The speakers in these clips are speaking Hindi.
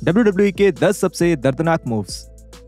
WWE के 10 सबसे दर्दनाक moves.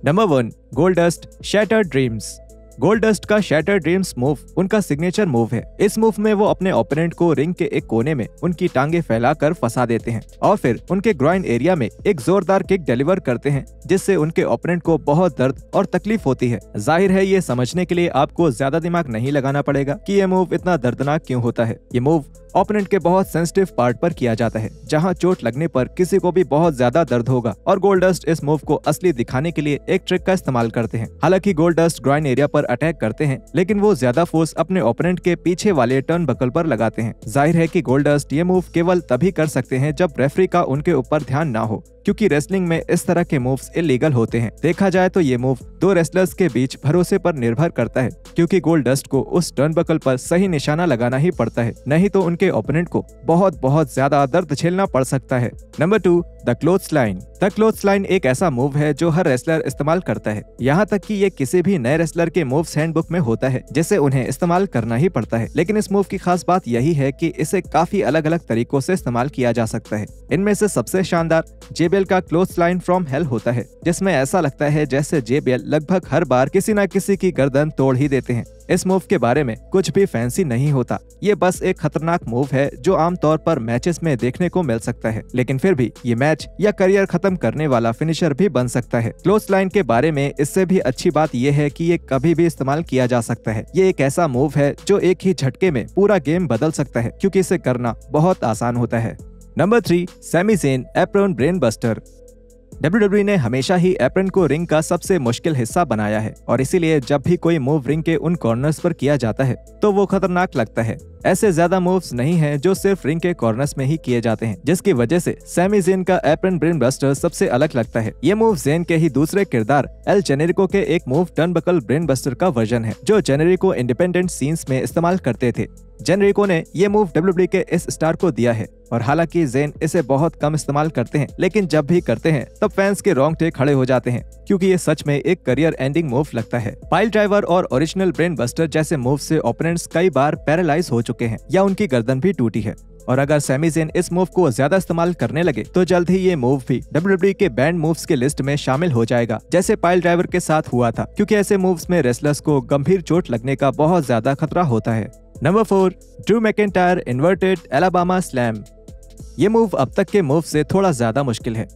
Number 1, Goldust shattered dreams. Goldust का शैटर्ड ड्रीम्स मूव उनका सिग्नेचर मूव है। इस मूव में वो अपने ओपोनेंट को रिंग के एक कोने में उनकी टांगे फैलाकर फंसा देते हैं और फिर उनके ग्रॉइन एरिया में एक जोरदार किक डिलीवर करते हैं, जिससे उनके ओपोनेंट को बहुत दर्द और तकलीफ होती है। जाहिर है ये समझने के लिए आपको ज्यादा दिमाग नहीं लगाना पड़ेगा कि ये मूव इतना दर्दनाक क्यों होता है। ये मूव ओपोनेंट के बहुत सेंसिटिव पार्ट पर किया जाता है, जहां चोट लगने पर किसी को भी बहुत ज्यादा दर्द होगा, और गोल्डस्ट इस मूव को असली दिखाने के लिए एक ट्रिक का इस्तेमाल करते हैं। हालांकि गोल्डस्ट ग्रॉइन एरिया पर अटैक करते हैं, लेकिन वो ज्यादा फोर्स अपने ओपोनेंट के पीछे वाले टर्न बकल पर लगाते हैं। जाहिर है कि गोल्डस्ट ये मूव केवल तभी कर सकते हैं जब रेफरी का उनके ऊपर ध्यान ना हो, क्योंकि रेसलिंग में इस तरह के मूव्स इलीगल होते हैं। देखा जाए तो ये मूव दो रेसलर्स के बीच भरोसे पर निर्भर करता है, क्योंकि गोल्डस्ट को उस टर्नबकल पर सही निशाना लगाना ही पड़ता है, नहीं तो उनके ओपोनेंट को बहुत ज्यादा दर्द झेलना पड़ सकता है। Number 2, the clothesline. The clothesline एक ऐसा मूव है जो हर रेसलर इस्तेमाल करता है, यहाँ तक कि ये किसी भी नए रेसलर के मूव्स हैंडबुक में होता है, जिसे उन्हें इस्तेमाल करना ही पड़ता है। लेकिन इस मूव की खास बात यही है कि इसे काफी अलग अलग तरीकों से इस्तेमाल किया जा सकता है। इनमें से सबसे शानदार जेबेल का क्लोथ्सलाइन फ्रॉम हेल होता है, जिसमें ऐसा लगता है जैसे जेबेल लगभग हर बार किसी न किसी की गर्दन तोड़ ही देते हैं। इस मूव के बारे में कुछ भी फैंसी नहीं होता, ये बस एक खतरनाक मूव है जो आमतौर पर मैचेस में देखने को मिल सकता है, लेकिन फिर भी ये मैच या करियर खत्म करने वाला फिनिशर भी बन सकता है। क्लोथ्सलाइन के बारे में इससे भी अच्छी बात ये है कि ये कभी भी इस्तेमाल किया जा सकता है। ये एक ऐसा मूव है जो एक ही झटके में पूरा गेम बदल सकता है, क्योंकि इसे करना बहुत आसान होता है। नंबर 3, Sami Zayn apron brain buster. WWE ने हमेशा ही एप्रन को रिंग का सबसे मुश्किल हिस्सा बनाया है, और इसीलिए जब भी कोई मूव रिंग के उन कॉर्नर्स पर किया जाता है तो वो खतरनाक लगता है। ऐसे ज्यादा मूव्स नहीं हैं जो सिर्फ रिंग के कॉर्नर्स में ही किए जाते हैं, जिसकी वजह से सैमी ज़ेन का एप्रन ब्रेन बस्टर सबसे अलग लगता है। ये मूव ज़ेन के ही दूसरे किरदार एल जेनेरिको के एक मूव टर्नबकल ब्रेन बस्टर का वर्जन है, जो जेनेरिको इंडिपेंडेंट सीन्स में इस्तेमाल करते थे। जेनेरिको ने ये मूव WWE के इस स्टार को दिया है, और हालांकि ज़ेन इसे बहुत कम इस्तेमाल करते हैं, लेकिन जब भी करते हैं तब फैंस के रोंगटे खड़े हो जाते हैं, क्योंकि ये सच में एक करियर एंडिंग मूव लगता है। पाइल ड्राइवर और ओरिजिनल ब्रेन बस्टर जैसे मूव से ओपोनेंट्स कई बार पैरालाइज हो चुके हैं या उनकी गर्दन भी टूटी है, और अगर सैमी ज़ेन इस मूव को ज्यादा इस्तेमाल करने लगे तो जल्द ही ये मूव भी WWE के बैंड मूव्स के लिस्ट में शामिल हो जाएगा, जैसे पाइल ड्राइवर के साथ हुआ था, क्योंकि ऐसे मूव्स में रेसलर्स को गंभीर चोट लगने का बहुत ज्यादा खतरा होता है। Number 4, Drew McIntyre inverted Alabama slam. ये मूव अब तक के मूव से थोड़ा ज्यादा मुश्किल है।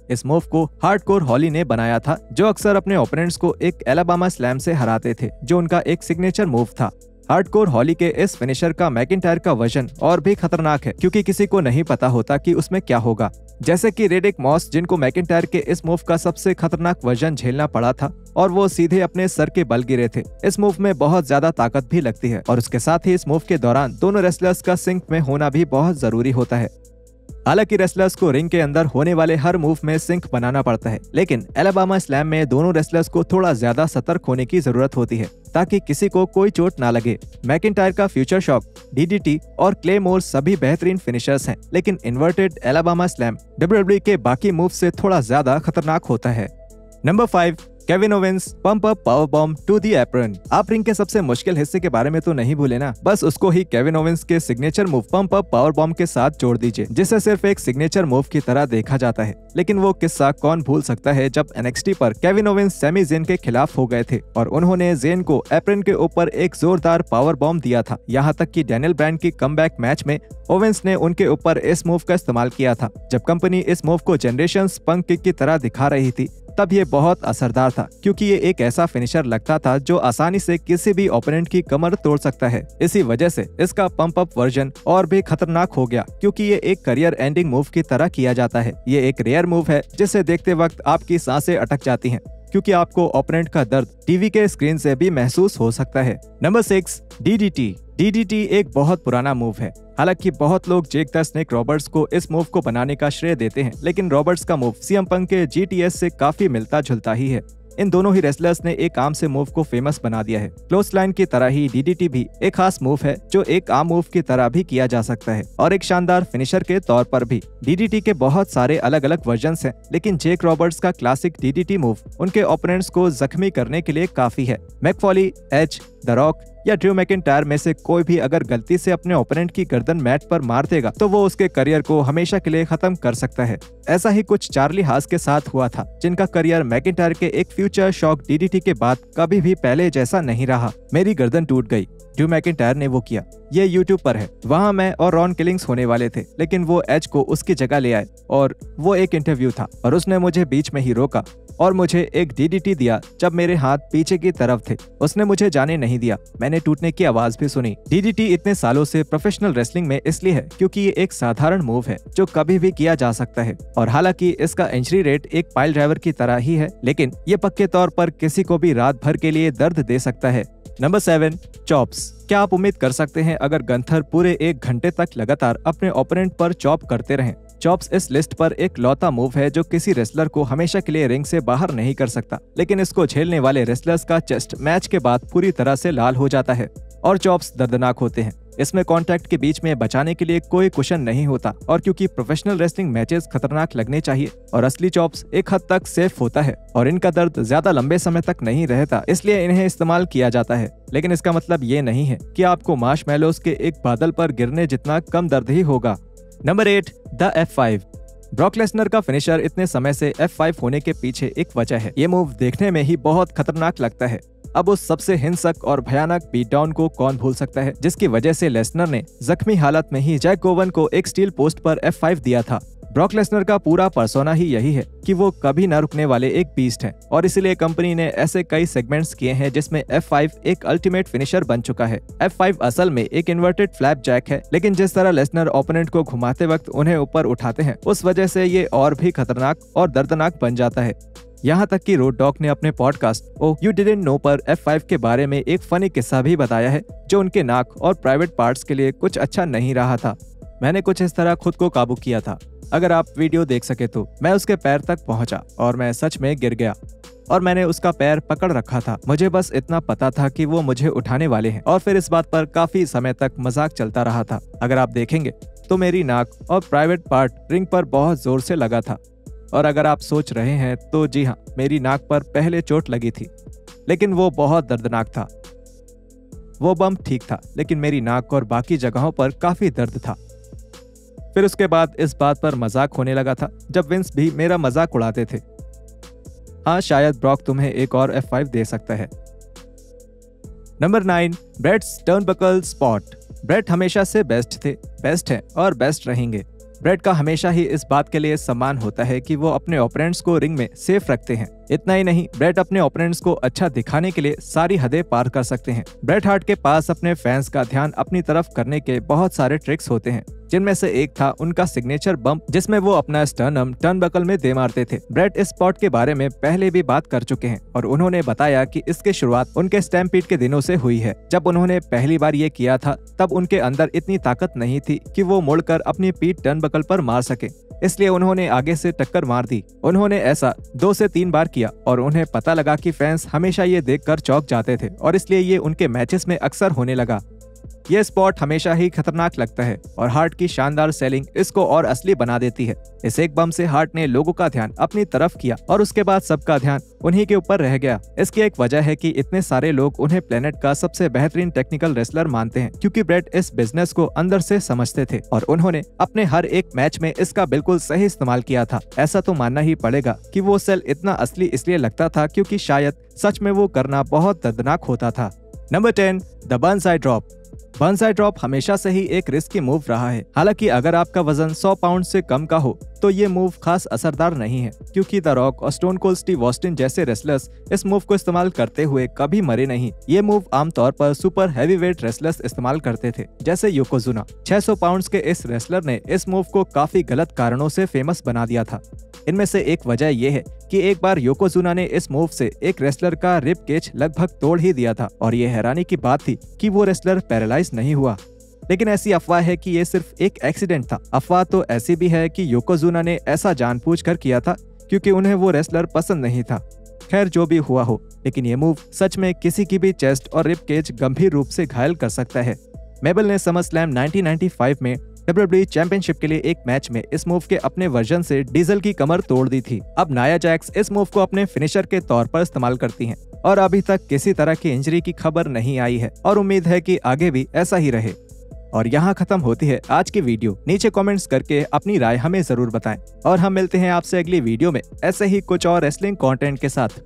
इस मूव को हार्डकोर हॉली ने बनाया था, जो अक्सर अपने ओपोनेंट्स को एक एलाबामा स्लैम से हराते थे, जो उनका एक सिग्नेचर मूव था। हार्डकोर हॉली के इस फिनिशर का मैकिंटायर का वर्जन और भी खतरनाक है, क्योंकि किसी को नहीं पता होता कि उसमें क्या होगा। जैसे कि रेडिक मॉस, जिनको मैकिंटायर के इस मूव का सबसे खतरनाक वर्जन झेलना पड़ा था, और वो सीधे अपने सर के बल गिरे थे। इस मूव में बहुत ज्यादा ताकत भी लगती है, और उसके साथ ही इस मूव के दौरान दोनों रेसलर्स का सिंक में होना भी बहुत जरूरी होता है। हालांकि रेसलर्स को रिंग के अंदर होने वाले हर मूव में सिंक बनाना पड़ता है, लेकिन एलाबामा स्लैम में दोनों रेसलर्स को थोड़ा ज्यादा सतर्क होने की जरूरत होती है, ताकि किसी को कोई चोट ना लगे। मैकिंटायर का फ्यूचर शॉक, DDT और क्लेमोर सभी बेहतरीन फिनिशर्स हैं, लेकिन इन्वर्टेड एलाबामा स्लैम WWE के बाकी मूव से थोड़ा ज्यादा खतरनाक होता है। नंबर 5, Kevin Owens pump up power bomb to the apron. आप रिंग के सबसे मुश्किल हिस्से के बारे में तो नहीं भूले ना, बस उसको ही केविन ओवेंस के signature move pump up power bomb के साथ जोड़ दीजिए, जिसे सिर्फ एक सिग्नेचर मूव की तरह देखा जाता है। लेकिन वो किस्सा कौन भूल सकता है जब NXT पर केविन ओवेंस सैमी ज़ेन के खिलाफ हो गए थे और उन्होंने ज़ेन को एप्रन के ऊपर एक जोरदार पावर बॉम्ब दिया था। यहाँ तक कि डैनियल ब्रायन की कमबैक मैच में ओवेंस ने उनके ऊपर इस मूव का इस्तेमाल किया था। जब कंपनी इस मूव को जनरेशंस पंक किक की तरह दिखा रही थी, तब ये बहुत असरदार था, क्योंकि ये एक ऐसा फिनिशर लगता था जो आसानी से किसी भी ओपोनेंट की कमर तोड़ सकता है। इसी वजह से इसका पंप अप वर्जन और भी खतरनाक हो गया, क्योंकि ये एक करियर एंडिंग मूव की तरह किया जाता है। ये एक रेयर मूव है जिसे देखते वक्त आपकी सांसें अटक जाती हैं, क्योंकि आपको ओपोनेंट का दर्द टीवी के स्क्रीन से भी महसूस हो सकता है। Number 6, DDT। DDT एक बहुत पुराना मूव है। हालांकि बहुत लोग जेक द स्नेक रॉबर्ट्स को इस मूव को बनाने का श्रेय देते हैं, लेकिन रॉबर्ट्स का मूव CM पंक के GTS से काफी मिलता जुलता ही है। इन दोनों ही रेसलर्स ने एक आर्म से मूव को फेमस बना दिया है। क्लोथ्सलाइन की तरह ही DDT भी एक खास मूव है जो एक आर्म मूव की तरह भी किया जा सकता है, और एक शानदार फिनिशर के तौर पर भी। DDT के बहुत सारे अलग अलग वर्जन्स हैं, लेकिन जेक रॉबर्ट्स का क्लासिक DDT मूव उनके ओपोनेंट्स को जख्मी करने के लिए काफी है। Mick Foley, Edge, the Rock या ड्रू मैकिंटायर में से कोई भी अगर गलती से अपने ओपोनेंट की गर्दन मैट पर मार देगा तो वो उसके करियर को हमेशा के लिए खत्म कर सकता है। ऐसा ही कुछ चार्ली हास के साथ हुआ था, जिनका करियर मैकिंटायर के एक फ्यूचर शॉक डीडीटी के बाद कभी भी पहले जैसा नहीं रहा। मेरी गर्दन टूट गई, ड्रू मैकिंटायर ने वो किया। ये यूट्यूब पर है। वहाँ मैं और रॉन किलिंग्स होने वाले थे, लेकिन वो एज को उसकी जगह ले आए और वो एक इंटरव्यू था और उसने मुझे बीच में ही रोका और मुझे एक डीडीटी दिया जब मेरे हाथ पीछे की तरफ थे। उसने मुझे जाने नहीं दिया। मैंने टूटने की आवाज भी सुनी। डीडीटी इतने सालों से प्रोफेशनल रेसलिंग में इसलिए है क्योंकि ये एक साधारण मूव है जो कभी भी किया जा सकता है और हालांकि इसका इंजरी रेट एक पाइल ड्राइवर की तरह ही है, लेकिन ये पक्के तौर पर किसी को भी रात भर के लिए दर्द दे सकता है। Number 7, chops. क्या आप उम्मीद कर सकते हैं अगर गंथर पूरे 1 घंटे तक लगातार अपने ओपोनेंट पर चॉप करते रहें? चॉप्स इस लिस्ट पर एक लौता मूव है जो किसी रेसलर को हमेशा के लिए रिंग से बाहर नहीं कर सकता, लेकिन इसको झेलने वाले रेसलर्स का चेस्ट मैच के बाद पूरी तरह से लाल हो जाता है और चॉप्स दर्दनाक होते हैं। इसमें कांटेक्ट के बीच में बचाने के लिए कोई कुशन नहीं होता और क्योंकि प्रोफेशनल रेसलिंग मैचेस खतरनाक लगने चाहिए और असली चॉप्स एक हद तक सेफ होता है और इनका दर्द ज्यादा लंबे समय तक नहीं रहता, इसलिए इन्हें इस्तेमाल किया जाता है। लेकिन इसका मतलब ये नहीं है कि आपको मार्शमैलोज के एक बादल पर गिरने जितना कम दर्द ही होगा। Number 8, the F5। Brock Lesnar का फिनिशर इतने समय से F5 होने के पीछे एक वजह है। ये मूव देखने में ही बहुत खतरनाक लगता है। अब उस सबसे हिंसक और भयानक बीटडाउन को कौन भूल सकता है, जिसकी वजह से लेसनर ने जख्मी हालत में ही जैक गोवन को एक स्टील पोस्ट पर F5 दिया था। ब्रॉक लेसनर का पूरा पर्सोना ही यही है कि वो कभी न रुकने वाले एक बीस्ट हैं और इसीलिए कंपनी ने ऐसे कई सेगमेंट्स किए हैं जिसमें F5 एक अल्टीमेट फिनिशर बन चुका है। F5 असल में एक इन्वर्टेड फ्लैप जैक है, लेकिन जिस तरह लेसनर ओपोनेंट को घुमाते वक्त उन्हें ऊपर उठाते हैं, उस वजह से ये और भी खतरनाक और दर्दनाक बन जाता है। यहाँ तक कि रोड डॉग ने अपने podcast oh you didn't know पर F5 के बारे में एक फनी किस्सा भी बताया है जो उनके नाक और प्राइवेट पार्ट्स के लिए कुछ अच्छा नहीं रहा था। मैंने कुछ इस तरह खुद को काबू किया था। अगर आप वीडियो देख सके तो मैं उसके पैर तक पहुंचा और मैं सच में गिर गया और मैंने उसका पैर पकड़ रखा था। मुझे बस इतना पता था कि वो मुझे उठाने वाले हैं और फिर इस बात पर काफी समय तक मजाक चलता रहा था। अगर आप देखेंगे तो मेरी नाक और प्राइवेट पार्ट रिंग पर बहुत जोर से लगा था और अगर आप सोच रहे हैं तो जी हाँ, मेरी नाक पर पहले चोट लगी थी, लेकिन वो बहुत दर्दनाक था। वो बम्प ठीक था, लेकिन मेरी नाक और बाकी जगहों पर काफी दर्द था। फिर उसके बाद इस बात पर मजाक होने लगा था जब विंस भी मेरा मजाक उड़ाते थे। हाँ, शायद ब्रॉक तुम्हें एक और F5 दे सकता है। Number 9, Bret's turnbuckle spot. Bret हमेशा से बेस्ट थे, बेस्ट हैं और बेस्ट रहेंगे। ब्रेट का हमेशा ही इस बात के लिए सम्मान होता है कि वो अपने ओपोनेंट्स को रिंग में सेफ रखते हैं। इतना ही नहीं, ब्रेट अपने ओपोनेंट्स को अच्छा दिखाने के लिए सारी हदें पार कर सकते हैं। ब्रेट हार्ट के पास अपने फैंस का ध्यान अपनी तरफ करने के बहुत सारे ट्रिक्स होते हैं, जिनमें से एक था उनका सिग्नेचर बम्प, जिसमें वो अपना स्टर्नम टर्नबकल में दे मारते थे। ब्रेट इस स्पॉट के बारे में पहले भी बात कर चुके हैं और उन्होंने बताया कि इसकी शुरुआत उनके स्टैम्पीड के दिनों से हुई है। जब उन्होंने पहली बार ये किया था तब उनके अंदर इतनी ताकत नहीं थी कि वो मुड़कर अपनी पीठ टर्नबकल पर मार सके, इसलिए उन्होंने आगे से टक्कर मार दी। उन्होंने ऐसा 2 से 3 बार किया और उन्हें पता लगा कि फैंस हमेशा ये देखकर चौंक जाते थे और इसलिए ये उनके मैचेस में अक्सर होने लगा। ये स्पॉट हमेशा ही खतरनाक लगता है और हार्ट की शानदार सेलिंग इसको और असली बना देती है। इस एक बम से हार्ट ने लोगों का ध्यान अपनी तरफ किया और उसके बाद सबका ध्यान उन्हीं के ऊपर रह गया। इसकी एक वजह है कि इतने सारे लोग उन्हें प्लेनेट का सबसे बेहतरीन टेक्निकल रेसलर मानते हैं, क्योंकि ब्रेट इस बिजनेस को अंदर से समझते थे और उन्होंने अपने हर एक मैच में इसका बिल्कुल सही इस्तेमाल किया था। ऐसा तो मानना ही पड़ेगा कि वो सेल इतना असली इसलिए लगता था क्योंकि शायद सच में वो करना बहुत दर्दनाक होता था। Number 10, the banzai drop. Banzai drop हमेशा से ही एक रिस्की मूव रहा है। हालांकि अगर आपका वजन 100 पाउंड से कम का हो तो ये मूव खास असरदार नहीं है, क्योंकि द रॉक और स्टोन कोल्ड स्टीव ऑस्टिन जैसे रेसलर्स इस मूव को इस्तेमाल करते हुए कभी मरे नहीं। ये मूव आमतौर पर सुपर हैवीवेट रेसलर्स इस्तेमाल करते थे, जैसे योकोजुना। 600 पाउंड के इस रेसलर ने इस मूव को काफी गलत कारणों से फेमस बना दिया था। इनमें से एक वजह यह है कि एक बार योकोजुना ने इस मूव से एक रेसलर का रिब केज लगभग तोड़ ही दिया था और ये हैरानी की बात थी कि वो रेसलर पैरालाइज नहीं हुआ। लेकिन ऐसी अफवाह है कि ये सिर्फ एक एक्सीडेंट था। अफवाह तो ऐसी भी है कि योकोजुना ने ऐसा जानबूझकर किया था क्योंकि उन्हें वो रेसलर पसंद नहीं था। खैर, जो भी हुआ हो, लेकिन ये मूव सच में किसी की भी चेस्ट और रिब केज गंभीर रूप से घायल कर सकता है। मेबल ने समरस्लैम 1995 में WWE चैंपियनशिप के लिए एक मैच में इस मूव के अपने वर्जन से डीजल की कमर तोड़ दी थी। अब नाया जैक्स इस मूव को अपने फिनिशर के तौर पर इस्तेमाल करती हैं। और अभी तक किसी तरह की इंजरी की खबर नहीं आई है और उम्मीद है कि आगे भी ऐसा ही रहे। और यहाँ खत्म होती है आज की वीडियो। नीचे कमेंट्स करके अपनी राय हमें जरूर बताएं और हम मिलते हैं आपसे अगली वीडियो में ऐसे ही कुछ और रेसलिंग कंटेंट के साथ।